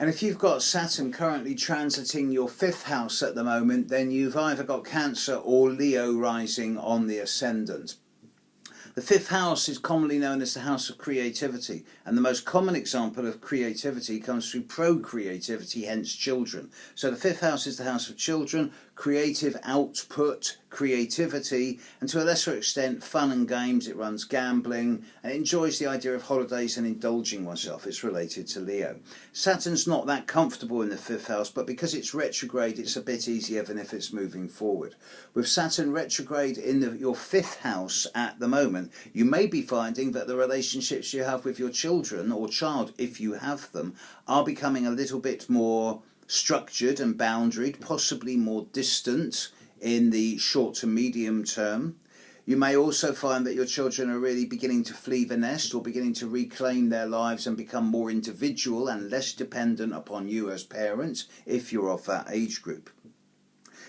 And if you've got Saturn currently transiting your fifth house at the moment, then you've either got Cancer or Leo rising on the ascendant. The fifth house is commonly known as the house of creativity, and the most common example of creativity comes through procreativity, hence children. So the fifth house is the house of children, creative output, creativity, and to a lesser extent fun and games. It runs gambling and it enjoys the idea of holidays and indulging oneself. It's related to Leo. Saturn's not that comfortable in the fifth house, but because it's retrograde, it's a bit easier than if it's moving forward. With Saturn retrograde in your fifth house at the moment, you may be finding that the relationships you have with your children or child, if you have them, are becoming a little bit more structured and boundaried, possibly more distant in the short to medium term. You may also find that your children are really beginning to flee the nest or beginning to reclaim their lives and become more individual and less dependent upon you as parents, if you're of that age group.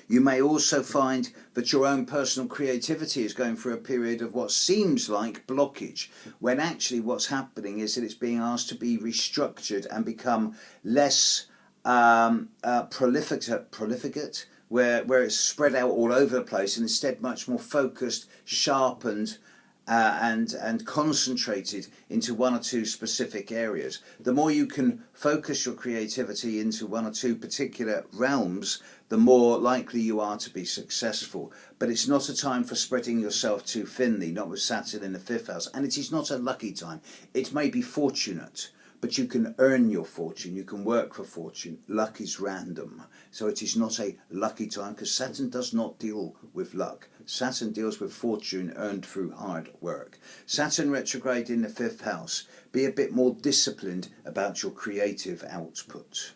You may also find that your own personal creativity is going through a period of what seems like blockage, when actually what's happening is that it's being asked to be restructured and become less prolificate, where it's spread out all over the place, and instead much more focused, sharpened, and concentrated into one or two specific areas. The more you can focus your creativity into one or two particular realms, the more likely you are to be successful. But it's not a time for spreading yourself too thinly, not with Saturn in the fifth house, and it is not a lucky time. It may be fortunate, but you can earn your fortune, you can work for fortune. Luck is random. So it is not a lucky time, because Saturn does not deal with luck. Saturn deals with fortune earned through hard work. Saturn retrograde in the fifth house. Be a bit more disciplined about your creative output.